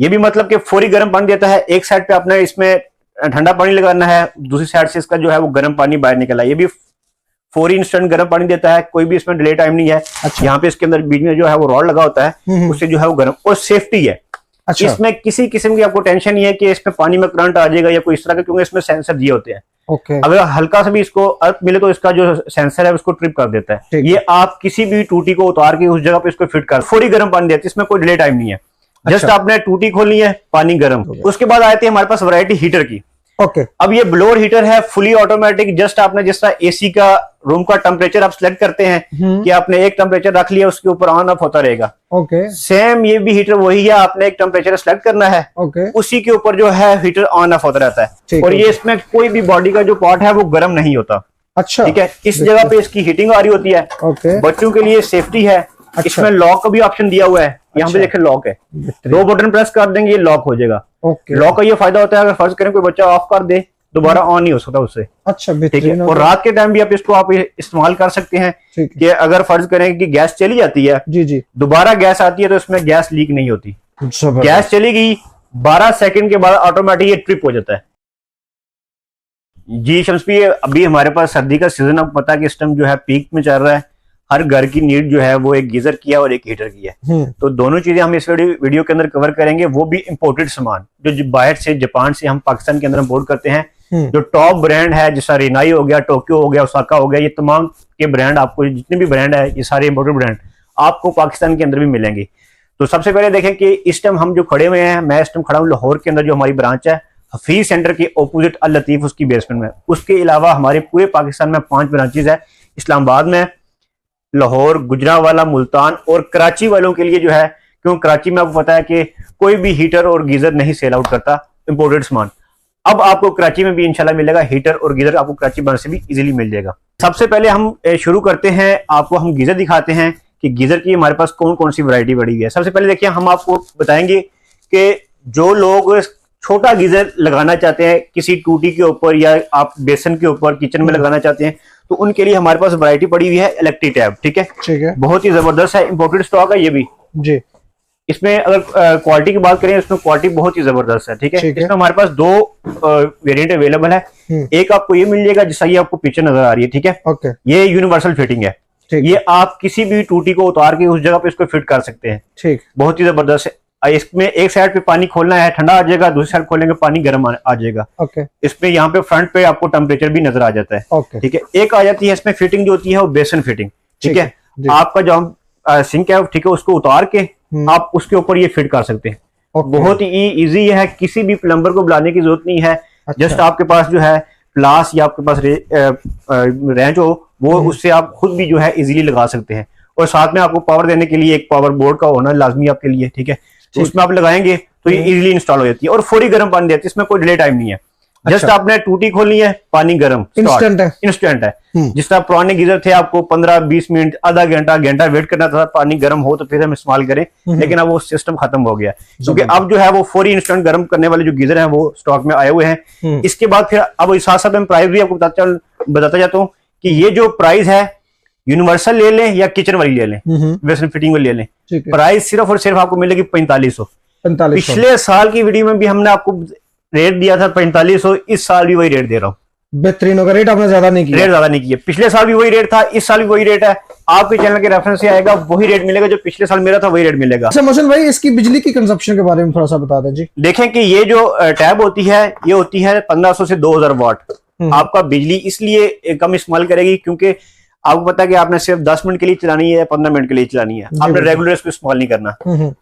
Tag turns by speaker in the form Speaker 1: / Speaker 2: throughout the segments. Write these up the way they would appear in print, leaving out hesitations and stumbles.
Speaker 1: ये भी मतलब कि फौरी गर्म पानी देता है। एक साइड पे आपने इसमें ठंडा पानी लगाना है, दूसरी साइड से इसका जो है वो गर्म पानी बाहर निकला। ये भी फौरी इंस्टेंट गर्म पानी देता है, कोई भी इसमें डिले टाइम नहीं है।
Speaker 2: अच्छा।
Speaker 1: यहाँ पे इसके अंदर बीच में जो है वो रॉड लगा होता है, उससे जो है वो गर्म और सेफ्टी है।
Speaker 2: अच्छा।
Speaker 1: इसमें किसी किस्म की आपको टेंशन नहीं है कि इसमें पानी में करंट आ जाएगा या कोई इस तरह का, क्योंकि इसमें सेंसर दिए होते हैं।
Speaker 2: ओके।
Speaker 1: अगर हल्का सा भी इसको अर्थ मिले तो इसका जो सेंसर है उसको ट्रिप कर देता है। ये आप किसी भी टूटी को उतार के उस जगह पे इसको फिट कर, फौरी गर्म पानी देती है, इसमें कोई डिले टाइम नहीं है। जस्ट आपने टूटी खोलनी है, पानी गर्म। उसके बाद आती है हमारे पास वैरायटी हीटर की।
Speaker 2: ओके।
Speaker 1: अब ये ब्लोअर हीटर है, फुली ऑटोमेटिक। जस्ट आपने जिस तरह एसी का रूम का टेम्परेचर आप सिलेक्ट करते हैं कि आपने एक टेम्परेचर रख लिया, उसके ऊपर ऑन ऑफ होता रहेगा।
Speaker 2: ओके।
Speaker 1: सेम ये भी हीटर वही है, आपने एक टेम्परेचर सिलेक्ट करना है,
Speaker 2: ओके,
Speaker 1: उसी के ऊपर जो है हीटर ऑन ऑफ होता रहता है। और ये इसमें कोई भी बॉडी का जो पार्ट है वो गर्म नहीं होता।
Speaker 2: अच्छा,
Speaker 1: ठीक है। इस जगह पे इसकी हीटिंग आ रही होती है।
Speaker 2: ओके।
Speaker 1: बच्चों के लिए सेफ्टी है।
Speaker 2: अच्छा।
Speaker 1: इसमें लॉक का भी ऑप्शन दिया हुआ है। यहाँ पे देखें लॉक है, 2 बटन प्रेस कर देंगे ये लॉक हो जाएगा। लॉक का ये फायदा होता है, अगर फर्ज करें कोई बच्चा ऑफ कर दे दोबारा ऑन नहीं हो सकता उससे।
Speaker 2: अच्छा,
Speaker 1: ठीक है। और रात के टाइम भी आप इसको आप इस्तेमाल कर सकते हैं कि अगर फर्ज करें कि गैस चली जाती है,
Speaker 2: जी जी,
Speaker 1: दोबारा गैस आती है तो इसमें गैस लीक नहीं होती। गैस चली गई 12 सेकंड के बाद ऑटोमेटिक ये ट्रिप हो जाता है। जी शम्स भी, अभी हमारे पास सर्दी का सीजन, आपको पता है कि इस टाइम जो है पीक में चल रहा है। हर घर की नीड जो है वो एक गीजर की है और एक हीटर की है। तो दोनों चीजें हम इस वीडियो के अंदर कवर करेंगे, वो भी इंपोर्टेड सामान जो बाहर से जापान से हम पाकिस्तान के अंदर इंपोर्ट करते हैं। जो टॉप ब्रांड है, जैसा रिनाई हो गया, टोक्यो हो गया, ओसाका हो गया, ये तमाम के ब्रांड, आपको जितने भी ब्रांड है ये सारे इंपोर्टेड ब्रांड आपको पाकिस्तान के अंदर भी मिलेंगे। तो सबसे पहले देखें कि इस टाइम हम जो खड़े हुए हैं, मैं इस टाइम खड़ा हूँ लाहौर के अंदर, जो हमारी ब्रांच है हफीज सेंटर के ऑपोजिट अल लतीफ, उसकी बेसमेंट में। उसके अलावा हमारे पूरे पाकिस्तान में 5 ब्रांचेज है, इस्लामाबाद में, लाहौर, गुजरावाला, मुल्तान और कराची वालों के लिए जो है, क्यों कराची में आपको पता है कि कोई भी हीटर और गीजर नहीं सेल आउट करता इंपोर्टेड सामान। अब आपको कराची में भी इंशाल्लाह मिलेगा हीटर और गीजर, आपको कराची ब्रांच से भी इजीली मिल जाएगा। सबसे पहले हम शुरू करते हैं, आपको हम गीजर दिखाते हैं कि गीजर की हमारे पास कौन कौन सी वैरायटी बड़ी हुई है। सबसे पहले देखिए, हम आपको बताएंगे कि जो लोग छोटा गीजर लगाना चाहते हैं किसी टूटी के ऊपर या आप बेसन के ऊपर किचन में लगाना चाहते हैं, तो उनके लिए हमारे पास वैरायटी पड़ी हुई है इलेक्ट्रिक टैब। ठीक है, बहुत ही जबरदस्त है, इंपोर्टेड स्टॉक है ये भी
Speaker 2: जी।
Speaker 1: इसमें अगर क्वालिटी की बात करें, इसमें क्वालिटी बहुत ही जबरदस्त है। ठीक है। इसमें हमारे पास 2 वेरिएंट अवेलेबल है। एक आपको ये मिल जाएगा जिसका ये आपको पीछे नजर आ रही है। ठीक है।
Speaker 2: ओके।
Speaker 1: ये यूनिवर्सल फिटिंग है। ये आप किसी भी टूटी को उतार के उस जगह पे इसको फिट कर सकते हैं। ठीक, बहुत ही जबरदस्त है। इसमें एक साइड पे पानी खोलना है, ठंडा आ जाएगा, दूसरी साइड खोलेंगे पानी गर्म आ जाएगा। ओके। इसमें यहाँ पे फ्रंट पे आपको टेम्परेचर भी नजर आ जाता है। ओके। ठीक है। एक आ जाती है इसमें फिटिंग जो होती है वो बेसन फिटिंग। ठीक है। आपका जो सिंक है, ठीक है, उसको उतार के आप उसके ऊपर ये फिट कर सकते हैं। बहुत ही इजी है, किसी भी प्लम्बर को बुलाने की जरूरत नहीं है। जस्ट आपके पास जो है प्लास या आपके पास रेंच हो, वो उससे आप खुद भी जो है इजीली लगा सकते हैं। और साथ में आपको पावर देने के लिए एक पावर बोर्ड का होना लाजमी आपके लिए। ठीक है। तो उसमें आप लगाएंगे तो ये इजीली इंस्टॉल हो जाती है और फौरी गर्म पानी देती है, इसमें कोई डिले टाइम नहीं है। जस्ट आपने टूटी खोलनी है, पानी गर्म, इंस्टेंट है। जिस तरह पुराने गीजर थे, आपको 15-20 मिनट, आधा घंटा वेट करना था पानी गर्म हो तो फिर हम इस्तेमाल करें, लेकिन अब वो सिस्टम खत्म हो गया, क्योंकि अब जो है वो फौरी इंस्टेंट गर्म करने वाले जो गीजर हैं वो स्टॉक में आए हुए हैं। इसके बाद फिर अब साथ साथ मैं प्राइस भी आपको बताता जाता हूँ कि ये जो प्राइस है, यूनिवर्सल ले लें या किचन वाली ले लें, वेस्टर्न फिटिंग वाली ले लें, प्राइस सिर्फ और सिर्फ आपको मिलेगी 4500। पिछले साल की वीडियो में भी हमने आपको रेट दिया था 4500, इस साल भी वही रेट दे रहा हूँ।
Speaker 2: बेहतरीन होगा, रेट आपने ज्यादा नहीं किया।
Speaker 1: रेट ज्यादा नहीं किया, पिछले साल भी वही रेट था, इस साल भी वही रेट है। आपके चैनल के रेफरेंस से आएगा, वही रेट मिलेगा जो पिछले साल मेरा था, वही रेट मिलेगा।
Speaker 2: अच्छा मोहसिन भाई, इसकी बिजली की कंजप्शन के बारे में थोड़ा सा बता दें जी।
Speaker 1: देखें कि ये जो टैब होती है, ये होती है 1500 से 2000 वाट। आपका बिजली इसलिए कम इस्तेमाल करेगी क्योंकि आपको पता है कि आपने सिर्फ 10 मिनट के लिए चलानी है या 15 मिनट के लिए चलानी है, आपने रेगुलर इसको इस्तेमाल नहीं करना।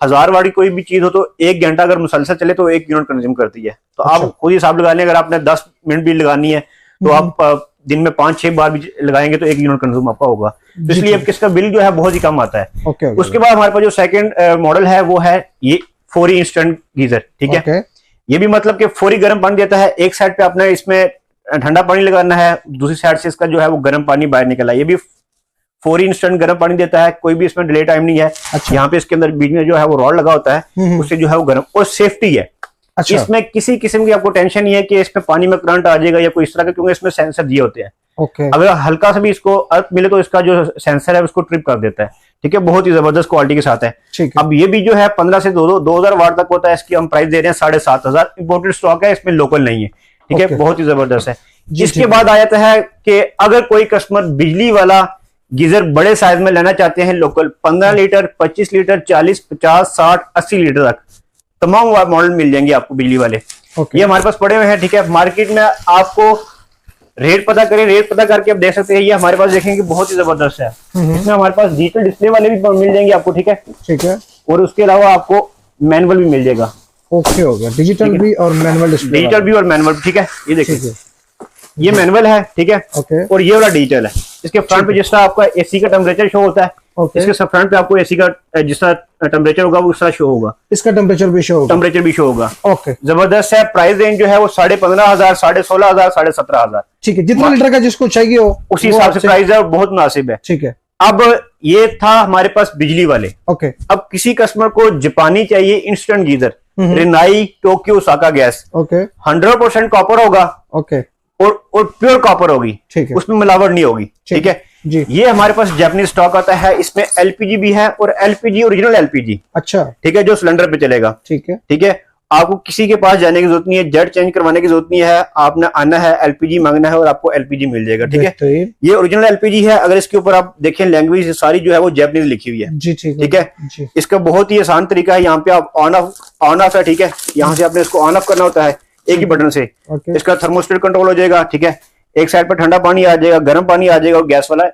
Speaker 1: 1000 वाट की कोई भी चीज हो तो 1 घंटा अगर मुसलसल चले तो 1 यूनिट कंज्यूम करती है। तो आप खुद हिसाब लगा लें, अगर आपने 10 मिनट भी लगानी है तो आप दिन में 5-6 बार भी लगाएंगे तो 1 यूनिट कंज्यूम आपका होगा। तो इसलिए अब किसका बिल जो है बहुत ही कम आता है। उसके बाद हमारे पास जो सेकंड मॉडल है वो है ये फौरी इंस्टेंट गीजर। ठीक है। ये भी मतलब कि फौरी गर्म पानी देता है। एक साइड पे आपने इसमें ठंडा पानी लगाना है, दूसरी साइड से इसका जो है वो गर्म पानी बाहर निकला। ये भी फौरी इंस्टेंट गर्म पानी देता है, कोई भी इसमें डिले टाइम नहीं है। यहाँ पे इसके अंदर बीच में जो है वो रॉड लगा होता है, उससे जो है वो गर्म और सेफ्टी है। इसमें किसी किस्म की आपको टेंशन नहीं है कि इसमें पानी में करंट आ जाएगा या कोई इस तरह का, क्योंकि इसमें सेंसर दिए होते हैं।
Speaker 2: ओके।
Speaker 1: अगर हल्का सा भी इसको अर्थ मिले तो इसका जो सेंसर है उसको ट्रिप कर देता है, ठीक है। बहुत ही जबरदस्त क्वालिटी के साथ है। अब ये भी जो है 15 से 2000 वाट तक होता है। इसकी हम प्राइस दे रहे हैं 7500। इंपोर्टेड स्टॉक है, इसमें लोकल नहीं है, ठीक है। बहुत ही जबरदस्त है। इसके बाद आ जाता है कि अगर कोई कस्टमर बिजली वाला गीजर बड़े साइज में लेना चाहते हैं, लोकल 15 लीटर, 25 लीटर, 40, 50, 60, 80 लीटर तक तमाम मॉडल मिल जाएंगे आपको बिजली वाले। ये हमारे पास पड़े हुए हैं, ठीक है। मार्केट में आपको रेट पता करें, रेट पता करके आप देख सकते हैं। ये हमारे पास देखेंगे बहुत ही जबरदस्त है। इसमें हमारे पास डिजिटल डिस्प्ले वाले भी मिल जाएंगे आपको, ठीक है, ठीक है। और उसके अलावा आपको मैनुअल भी मिल जाएगा।
Speaker 2: ओके हो गया, डिजिटल भी और मैनुअल डिस्प्ले,
Speaker 1: डिजिटल भी और मैनुअल, ठीक है। ये देखिए, ये मैनुअल है, ठीक है।
Speaker 2: ओके।
Speaker 1: और ये वाला डिजिटल है। इसके फ्रंट पे जिस तरह आपका एसी का टेम्परेचर शो होता है, इसके फ्रंट पे आपको एसी का जिस तरह टेम्परेचर होगा वो उस तरह शो होगा।
Speaker 2: इसका टेम्परेचर भी शो होगा,
Speaker 1: टेम्परेचर भी शो होगा।
Speaker 2: ओके,
Speaker 1: जबरदस्त है। प्राइस रेंज जो है वो 15,500, 16,500, 17,500,
Speaker 2: ठीक है। जितना लीटर का जिसको चाहिए हो
Speaker 1: उसी हिसाब से प्राइस है, बहुत मुनासिब है, ठीक है। अब ये था हमारे पास बिजली वाले।
Speaker 2: ओके।
Speaker 1: अब किसी कस्टमर को जापानी चाहिए instant geyser, Rinnai Tokyo Osaka gas, okay, 100% copper होगा, ओके, और प्योर कॉपर होगी, ठीक है, उसमें मिलावट नहीं होगी, ठीक है जी। ये हमारे पास जापानीज स्टॉक आता है। इसमें एलपीजी भी है और एलपीजी ओरिजिनल एलपीजी, अच्छा, ठीक है, जो सिलेंडर पे चलेगा, ठीक है, ठीक है। आपको किसी के पास जाने की जरूरत नहीं है, जेट चेंज करवाने की जरूरत नहीं है। आपने आना है, एलपीजी मांगना है और आपको एलपीजी मिल जाएगा, ठीक है। ये ओरिजिनल एलपीजी है। अगर इसके ऊपर आप देखें लैंग्वेज सारी जो है वो जापानीज लिखी हुई है जी, ठीक है। इसका बहुत ही आसान तरीका है। यहाँ पे आप ऑन ऑफ है, ठीक है। यहाँ से आपने इसको ऑन ऑफ करना होता है एक ही बटन से। इसका थर्मोस्टेट कंट्रोल हो जाएगा, ठीक है। एक साइड पर ठंडा पानी आ जाएगा, गर्म पानी आ जाएगा और गैस वाला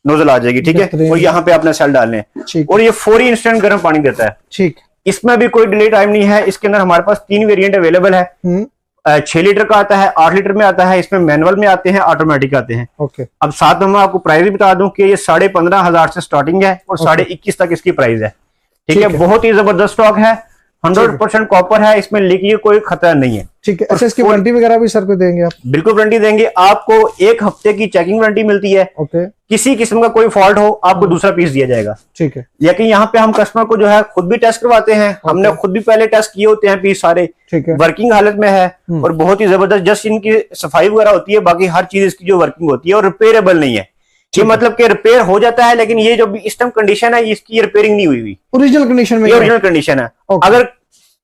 Speaker 1: नोजल आ जाएगी, ठीक है। और यहाँ पे आपने सेल डालने हैं और ये फौरी इंस्टेंट गर्म पानी देता है, ठीक। इसमें भी कोई डिले टाइम नहीं है। इसके अंदर हमारे पास 3 वेरिएंट अवेलेबल है। 6 लीटर का आता है, 8 लीटर में आता है, इसमें मैनुअल में आते हैं, ऑटोमेटिक आते हैं। ओके। अब साथ में मैं आपको प्राइस भी बता दूं कि ये 15,500 से स्टार्टिंग है और 21,500 तक इसकी प्राइस है, ठीक है। बहुत ही जबरदस्त स्टॉक है। 100% कॉपर है, इसमें लीकेज कोई खतरा नहीं है, ठीक है।
Speaker 2: अच्छा, इसकी वारंटी वगैरह भी सर को देंगे आप?
Speaker 1: बिल्कुल वारंटी देंगे आपको। 1 हफ्ते की चेकिंग वारंटी मिलती है। ओके। किसी किस्म का कोई फॉल्ट हो आपको दूसरा पीस दिया जाएगा, ठीक है। लेकिन यहाँ पे हम कस्टमर को जो है खुद भी टेस्ट करवाते हैं। हमने खुद भी पहले टेस्ट किए होते हैं पीस सारे, ठीक है, वर्किंग हालत में है और बहुत ही जबरदस्त। जस्ट इनकी सफाई वगैरह होती है, बाकी हर चीज इसकी जो वर्किंग होती है और रिपेयरेबल नहीं है। ये मतलब कि रिपेयर हो जाता है, लेकिन ये जो इस टाइम कंडीशन है इसकी रिपेयरिंग नहीं हुई हुई,
Speaker 2: ओरिजिनल कंडीशन में,
Speaker 1: ओरिजिनल कंडीशन है। अगर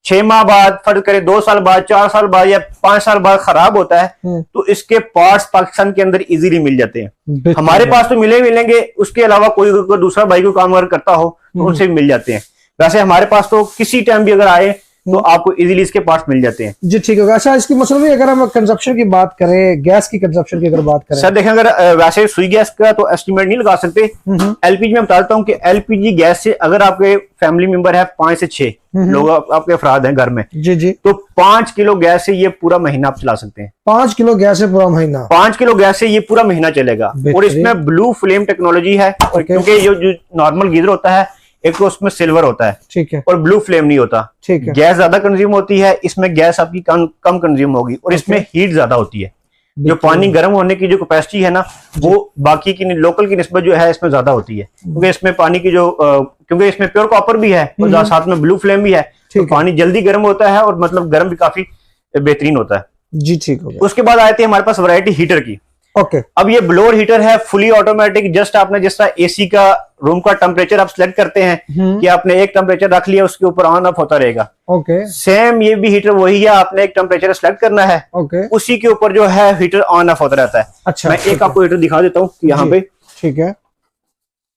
Speaker 1: 6 माह बाद, फर्ज करे 2 साल बाद, 4 साल बाद या 5 साल बाद खराब होता है तो इसके पार्ट्स पाकिस्तान के अंदर इजीली मिल जाते हैं। हमारे पास तो मिलेंगे, उसके अलावा कोई दूसरा भाई को काम अगर करता हो तो उनसे भी मिल जाते हैं। वैसे हमारे पास तो किसी टाइम भी अगर आए तो आपको इजीली इसके पार्ट्स मिल जाते हैं जी, ठीक होगा। अच्छा, इसकी मतलब अगर हम कंजप्शन की बात करें, गैस की कंजप्शन की अगर बात करें सर, देखें अगर वैसे सुई गैस का तो एस्टिमेट नहीं लगा सकते। एलपीजी में बताता हूँ कि एलपीजी गैस से अगर आपके फैमिली मेंबर है 5 से 6 लोग आपके अफराद हैं घर में जी जी, तो 5 किलो गैस से ये पूरा महीना आप चला सकते हैं।
Speaker 2: 5 किलो गैस से पूरा महीना?
Speaker 1: 5 किलो गैस से ये पूरा महीना चलेगा। और इसमें ब्लू फ्लेम टेक्नोलॉजी है, क्योंकि जो नॉर्मल गीजर होता है एक तो उसमें सिल्वर होता है, ठीक है, और ब्लू फ्लेम नहीं होता, ठीक है। गैस ज्यादा कंज्यूम होती है, इसमें गैस आपकी कम कंज्यूम होगी और इसमें हीट ज्यादा होती है। जो पानी गर्म होने की जो कैपेसिटी है ना, वो बाकी की लोकल की निस्बत जो है इसमें ज्यादा होती है, क्योंकि इसमें पानी की जो क्योंकि इसमें प्योर कॉपर भी है और साथ में ब्लू फ्लेम भी है, तो पानी जल्दी गर्म होता है और मतलब गर्म भी काफी बेहतरीन होता है जी, ठीक हो गया। उसके बाद आए थे हमारे पास वैरायटी हीटर की। ओके। अब ये ब्लोअर हीटर है, फुली ऑटोमेटिक। जस्ट आपने जिस तरह एसी का रूम का टेम्परेचर आप सिलेक्ट करते हैं कि आपने एक टेम्परेचर रख लिया, उसके ऊपर ऑन ऑफ होता रहेगा। ओके। सेम ये भी हीटर वही है, आपने एक टेम्परेचर सिलेक्ट करना है, ओके, उसी के ऊपर जो है हीटर ऑन ऑफ होता रहता है। अच्छा, मैं एक आपको हीटर दिखा देता हूँ यहाँ पे, ठीक है,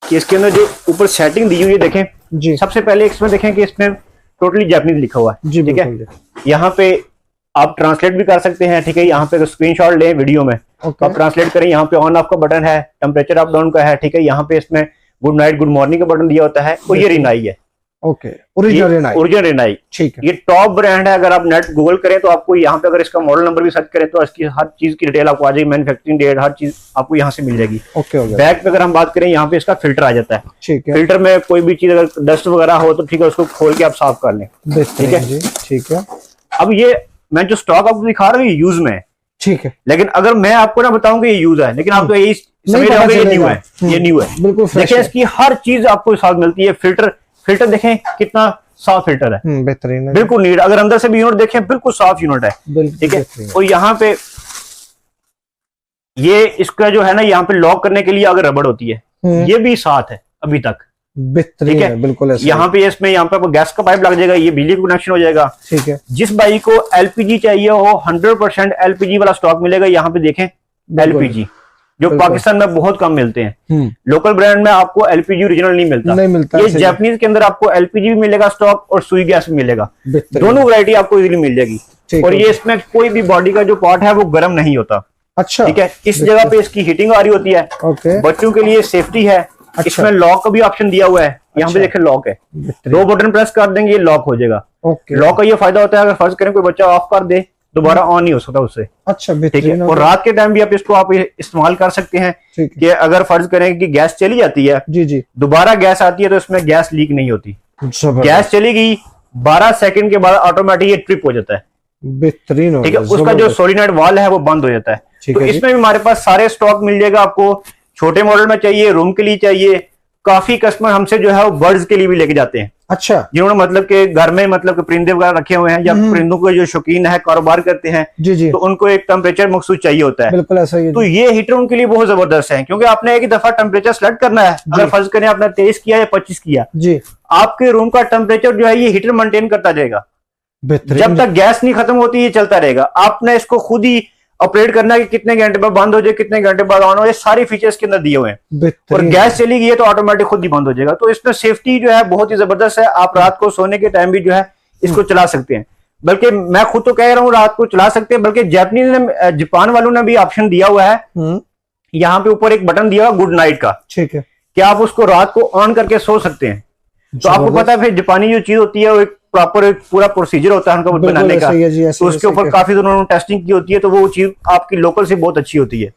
Speaker 1: कि इसके अंदर जो ऊपर सेटिंग दी हुई है देखें जी। सबसे पहले इसमें देखें कि इसमें टोटली जापानीज लिखा हुआ है, ठीक है। यहाँ पे आप ट्रांसलेट भी कर सकते हैं, ठीक है। यहाँ पे स्क्रीनशॉट लें वीडियो में, आप ट्रांसलेट करें। यहाँ पे ऑन ऑफ का बटन है, टेम्परेचर अप डाउन का है, ठीक है। यहाँ पे इसमें गुड नाइट गुड मॉर्निंग का बटन दिया होता है और ये रिनाई है, ओके, ओरिजिनल रिनाई, ठीक है। ये टॉप ब्रांड है। अगर आप नेट गूगल करें तो आपको यहाँ पे अगर इसका मॉडल नंबर भी सर्च करें तो इसकी हर चीज की डिटेल आपको आ जाएगी, मैन्युफैक्चरिंग डेट, हर चीज आपको यहाँ से मिल जाएगी। ओके। बैक पे अगर हम बात करें, यहाँ पे इसका फिल्टर आ जाता है, ठीक है। फिल्टर में कोई भी चीज अगर डस्ट वगैरह हो तो ठीक है, उसको खोल के आप साफ कर लें, ठीक है, ठीक है। अब ये मैं जो स्टॉक आपको दिखा रहा हूँ ये यूज में है, ठीक है। लेकिन अगर मैं आपको ना बताऊं कि ये यूज है, लेकिन आप तो यही समझ जाओगे ये न्यू है, ये न्यू है, बिल्कुल। देखिए इसकी हर चीज आपको साथ मिलती है। फिल्टर देखें कितना साफ फिल्टर है, बेहतरीन है, बिल्कुल नीट। अगर अंदर से भी यूनिट देखें बिल्कुल साफ यूनिट है, ठीक है। और यहाँ पे ये इसका जो है ना, यहाँ पे लॉक करने के लिए अगर रबड़ होती है, ये भी साथ है अभी तक।
Speaker 2: बेहतरीन है, बिल्कुल ऐसा।
Speaker 1: यहाँ पे इसमें यहाँ पे आपको गैस का पाइप लग जाएगा, ये बिजली का कनेक्शन हो जाएगा।
Speaker 2: ठीक है।
Speaker 1: जिस भाई को एलपीजी चाहिए हो 100% एलपीजी वाला स्टॉक मिलेगा। यहाँ पे देखें एलपीजी जो पाकिस्तान में बहुत कम मिलते हैं, लोकल ब्रांड में आपको एलपीजी ओरिजिनल नहीं मिलता। ये जापानीज के अंदर आपको एलपीजी भी मिलेगा स्टॉक और सुई गैस भी मिलेगा, दोनों वैरायटी आपको इजीली मिल जाएगी। और ये इसमें कोई भी बॉडी का जो पार्ट है वो गर्म नहीं होता।
Speaker 2: अच्छा,
Speaker 1: ठीक है। इस जगह पे इसकी हीटिंग आ रही होती है।
Speaker 2: ओके।
Speaker 1: बच्चों के लिए सेफ्टी है। अच्छा। इसमें लॉक का भी ऑप्शन दिया हुआ है। यहाँ पे देखें लॉक है, 2 बटन प्रेस कर देंगे ये लॉक हो जाएगा। लॉक का ये फायदा होता है, अगर फर्ज करें कोई बच्चा ऑफ कर दे दोबारा ऑन नहीं हो सकता उससे।
Speaker 2: अच्छा,
Speaker 1: ठीक है। और रात के टाइम भी आप इसको आप इस्तेमाल कर सकते हैं कि अगर फर्ज करें कि गैस चली जाती है, जी दोबारा गैस आती है तो इसमें गैस लीक नहीं होती। गैस चली गई 12 सेकंड के बाद ऑटोमेटिक ये ट्रिप हो जाता है।
Speaker 2: बेहतरीन।
Speaker 1: ठीक है। उसका जो सोलिनॉइड वाल है वो बंद हो जाता है। तो इसमें भी हमारे पास सारे स्टॉक मिल जाएगा आपको। छोटे मॉडल में चाहिए, रूम के लिए चाहिए। काफी कस्टमर हमसे जो है वो बर्ड्स के लिए भी लेके जाते हैं। अच्छा, जिन्होंने मतलब के घर में मतलब के परिंदे वगैरह रखे हुए हैं या परिंदों के जो शौकीन है, कारोबार करते हैं, जी तो उनको एक टेम्परेचर मखसूस चाहिए होता है। बिल्कुल ऐसा ही। तो ये हीटर उनके लिए बहुत जबरदस्त है, क्योंकि आपने एक ही दफा टेम्परेचर सेलेक्ट करना है। अगर फर्ज करें आपने 23 किया या 25 किया, जी आपके रूम का टेम्परेचर जो है ये हीटर मेंटेन करता जाएगा। जब तक गैस नहीं खत्म होती ये चलता रहेगा। आपने इसको खुद ही ऑपरेट करना है कि कितने घंटे बाद बंद हो जाए, कितने घंटे बाद ऑन हो जाए, सारे फीचर्स के अंदर दिए हुए हैं। और गैस चली गई है तो ऑटोमेटिक खुद ही बंद हो जाएगा। तो इसमें सेफ्टी जो है बहुत ही जबरदस्त है। आप रात को सोने के टाइम भी जो है इसको चला सकते हैं। बल्कि मैं खुद तो कह रहा हूँ रात को चला सकते हैं, बल्कि जापानीज ने, जापान वालों ने भी ऑप्शन दिया हुआ है। यहाँ पे ऊपर एक बटन दिया हुआ गुड नाइट का, ठीक है, कि आप उसको रात को ऑन करके सो सकते हैं। तो आपको पता है फिर जापानी जो चीज होती है वो एक प्रॉपर एक पूरा प्रोसीजर होता है उनका बनाने का। तो उसके ऊपर काफी उन्होंने टेस्टिंग की होती है, तो वो चीज आपकी लोकल से बहुत अच्छी होती है।